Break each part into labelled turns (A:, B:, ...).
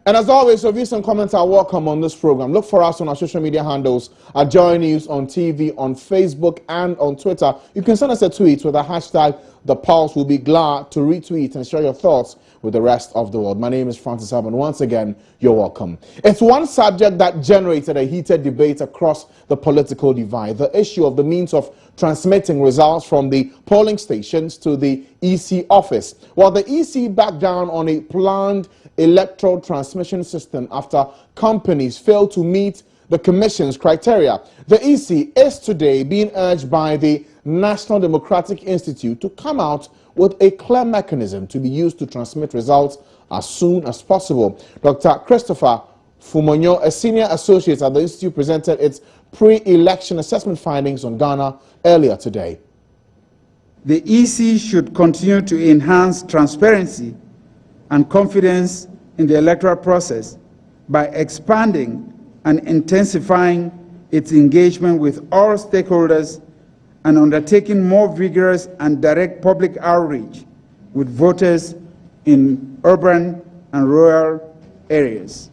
A: And as always, your views and comments are welcome on this program. Look for us on our social media handles at Joy News on TV, on Facebook, and on Twitter. You can send us a tweet with the hashtag The Pulse. We'll be glad to retweet and share your thoughts with the rest of the world. My name is Francis Alban. Once again, you're welcome. It's one subject that generated a heated debate across the political divide: the issue of the means of transmitting results from the polling stations to the EC office. While the EC backed down on a planned electoral transmission system after companies failed to meet the Commission's criteria, the EC is today being urged by the National Democratic Institute to come out with a clear mechanism to be used to transmit results as soon as possible. Dr. Christopher Fumonyo, a senior associate at the Institute, presented its pre-election assessment findings on Ghana earlier today.
B: The EC should continue to enhance transparency and confidence in the electoral process by expanding and intensifying its engagement with all stakeholders and undertaking more vigorous and direct public outreach with voters in urban and rural areas.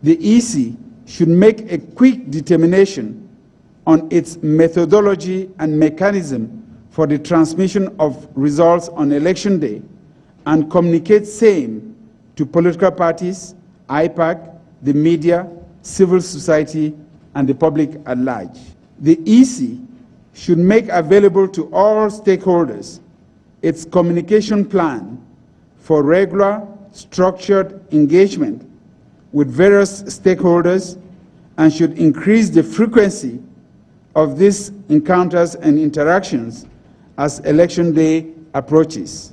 B: The EC should make a quick determination on its methodology and mechanism for the transmission of results on election day and communicate same to political parties, IPAC, the media, civil society, and the public at large. The EC should make available to all stakeholders its communication plan for regular, structured engagement with various stakeholders and should increase the frequency of these encounters and interactions as election day approaches.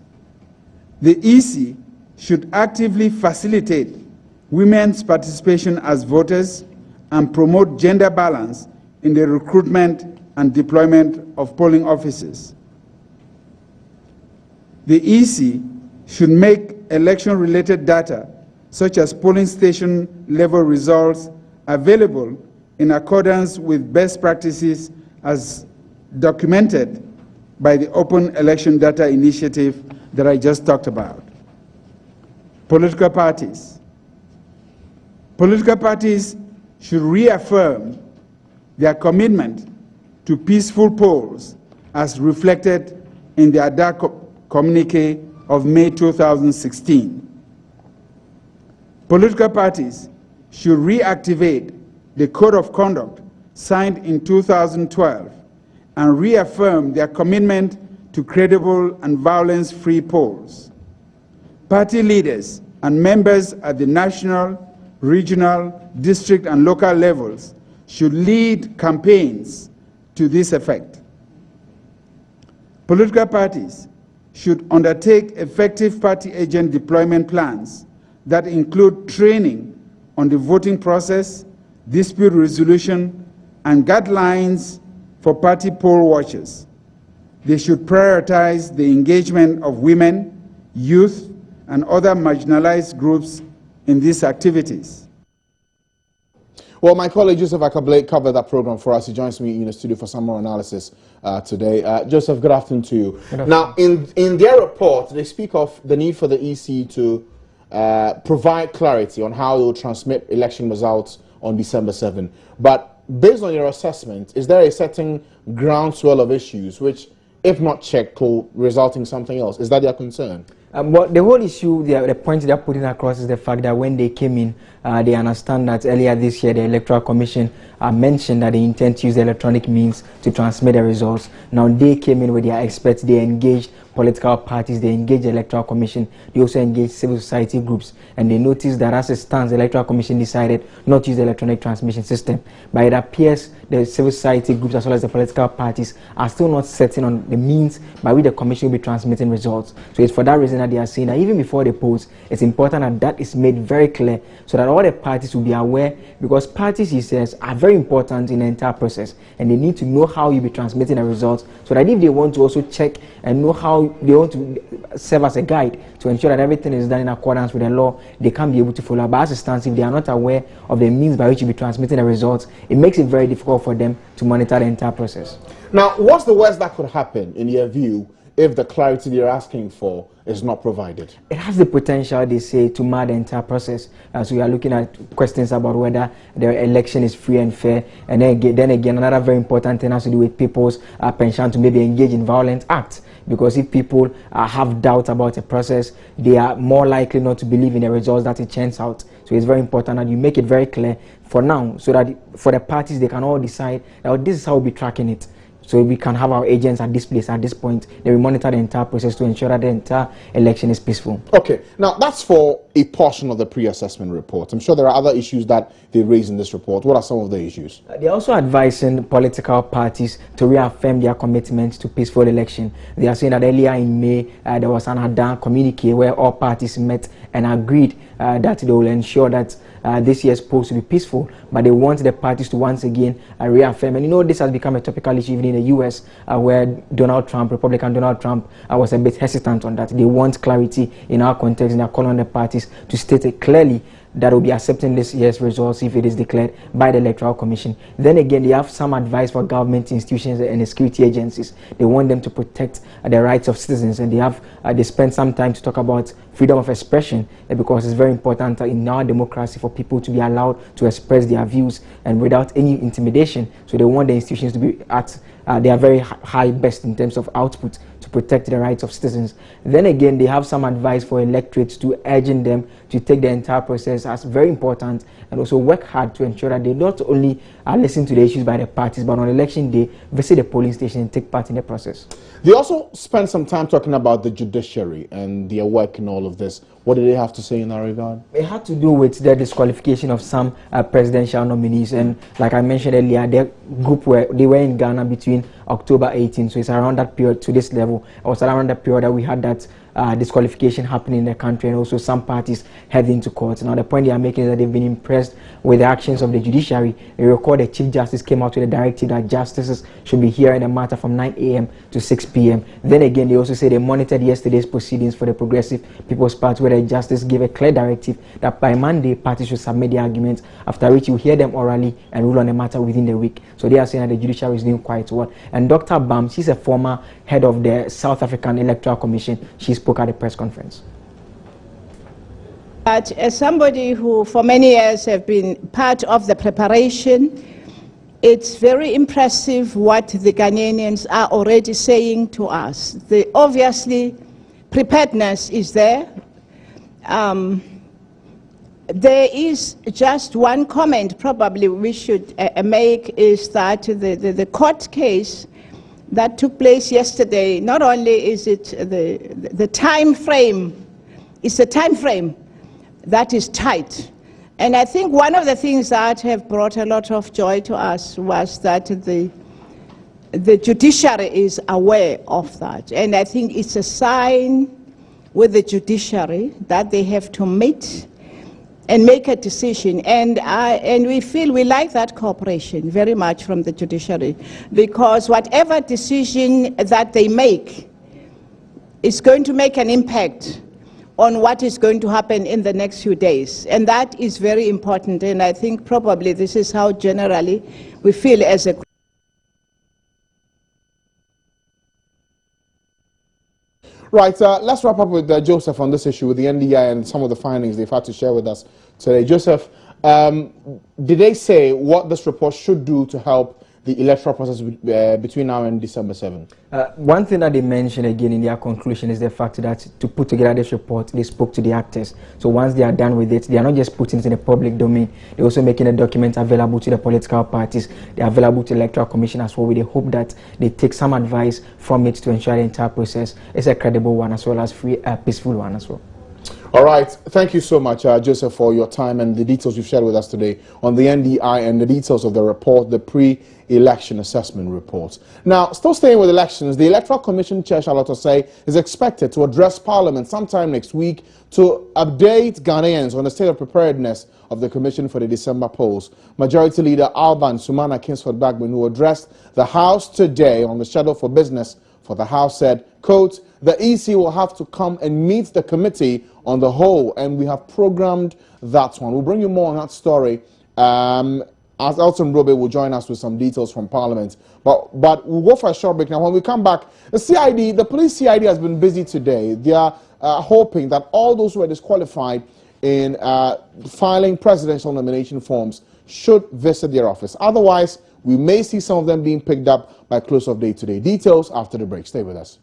B: The EC should actively facilitate women's participation as voters and promote gender balance in the recruitment and deployment of polling officers. The EC should make election-related data, such as polling station level results, available in accordance with best practices as documented by the Open Election Data Initiative that I just talked about. Political parties. Political parties should reaffirm their commitment to peaceful polls as reflected in the ADA communique of May 2016. Political parties should reactivate the Code of Conduct signed in 2012 and reaffirm their commitment to credible and violence-free polls. Party leaders and members at the national, regional, district, and local levels should lead campaigns to this effect. Political parties should undertake effective party agent deployment plans that include training on the voting process, dispute resolution, and guidelines for party poll watchers. They should prioritize the engagement of women, youth, and other marginalized groups in these activities.
A: Well, my colleague Joseph Akabale covered that program for us. He joins me in the studio for some more analysis today. Joseph, good afternoon to you. Now, in their report, they speak of the need for the EC to provide clarity on how they will transmit election results on December 7. But based on your assessment, is there a certain groundswell of issues which, if not checked, could result in something else? Is that your concern?
C: Well, the whole issue, the point they're putting across is the fact that when they came in, they understand that earlier this year the Electoral Commission mentioned that they intend to use electronic means to transmit the results. Now they came in with their experts, they engaged political parties, they engaged the Electoral Commission, they also engaged civil society groups, and they noticed that as it stands, the Electoral Commission decided not to use the electronic transmission system. But it appears the civil society groups as well as the political parties are still not certain on the means by which the Commission will be transmitting results. So it's for that reason that they are saying that even before the polls, it's important that that is made very clear so that all the parties will be aware, because parties, he says, are very important in the entire process, and they need to know how you'll be transmitting the results so that if they want to also check and know how they want to serve as a guide to ensure that everything is done in accordance with the law, they can be able to follow. But as it stands, if they are not aware of the means by which you'll be transmitting the results, it makes it very difficult for them to monitor the entire process.
A: Now, what's the worst that could happen, in your view, if the clarity they're asking for is not provided?
C: It has the potential, they say, to mar the entire process. So we are looking at questions about whether the election is free and fair. And then again, another very important thing has to do with people's penchant to maybe engage in violent acts. Because if people have doubt about a process, they are more likely not to believe in the results that it churns out. So it's very important that you make it very clear for now, so that for the parties, they can all decide that this is how we'll be tracking it. So we can have our agents at this place at this point. They will monitor the entire process to ensure that the entire election is peaceful.
A: Okay, now that's for a portion of the pre-assessment report. I'm sure there are other issues that they raise in this report. What are some of the issues?
C: They're also advising political parties to reaffirm their commitment to peaceful election. They are saying that earlier in May, there was an Adan communique where all parties met and agreed that they will ensure that this year's polls to be peaceful, but they want the parties to once again reaffirm. And you know, this has become a topical issue even in the US, where Republican Donald Trump, was a bit hesitant on that. They want clarity in our context, and they're calling on the parties to state it clearly that will be accepting this year's results if it is declared by the Electoral Commission. Then again, they have some advice for government institutions and the security agencies. They want them to protect the rights of citizens, and they spend some time to talk about freedom of expression, because it's very important in our democracy for people to be allowed to express their views and without any intimidation. So they want the institutions to be at they are very high best in terms of output to protect the rights of citizens. Then again, they have some advice for electorates to urging them to take the entire process as very important and also work hard to ensure that they not only listen to the issues by the parties, but on election day, visit the polling station and take part in the process.
A: They also spent some time talking about the judiciary and their work in all of this. What did they have to say in that regard?
C: It had to do with the disqualification of some presidential nominees, and like I mentioned earlier, their group they were in Ghana between October 18, so it's around that period to this level. It was around that period that we had that disqualification happening in the country, and also some parties heading to court. Now the point they are making is that they've been impressed with the actions of the judiciary. They recall the Chief Justice came out with a directive that justices should be hearing the matter from 9 a.m. to 6 p.m. Then again, they also say they monitored yesterday's proceedings for the Progressive People's Party, where the justice gave a clear directive that by Monday, parties should submit their arguments, after which you hear them orally and rule on the matter within the week. So they are saying that the judiciary is doing quite well. And Dr. Bam, she's a former head of the South African Electoral Commission. She spoke at a press conference.
D: But as somebody who for many years have been part of the preparation, it's very impressive what the Ghanaians are already saying to us. Obviously, preparedness is there. There is just one comment probably we should make, is that the court case that took place yesterday, not only is it the time frame, it's the time frame that is tight. And I think one of the things that have brought a lot of joy to us was that the judiciary is aware of that. And I think it's a sign with the judiciary that they have to meet and make a decision. And we feel we like that cooperation very much from the judiciary, because whatever decision that they make is going to make an impact on what is going to happen in the next few days. And that is very important. And I think probably this is how generally we feel as a
A: Right, let's wrap up with Joseph on this issue with the NDI and some of the findings they've had to share with us today. Joseph, did they say what this report should do to help the electoral process between now and December 7?
C: One thing that they mentioned again in their conclusion is the fact that to put together this report, they spoke to the actors. So once they are done with it, they are not just putting it in the public domain, they're also making the documents available to the political parties. They're available to the Electoral Commission as well, with the hope that they take some advice from it to ensure the entire process is a credible one as well as free, peaceful one as well.
A: All right. Thank you so much, Joseph, for your time and the details you've shared with us today on the NDI and the details of the report, the pre-election assessment report. Now, still staying with elections, the Electoral Commission Chair, Charlotte Osei, is expected to address Parliament sometime next week to update Ghanaians on the state of preparedness of the Commission for the December polls. Majority Leader Alban Sumana Kingsford-Bagman, who addressed the House today on the schedule for business for the House, said, quote, "The EC will have to come and meet the committee on the whole, and we have programmed that one." We'll bring you more on that story as Elton Robe will join us with some details from Parliament. But we'll go for a short break now. When we come back, the police CID has been busy today. They are hoping that all those who are disqualified in filing presidential nomination forms should visit their office. Otherwise, we may see some of them being picked up by close of day today. Details after the break. Stay with us.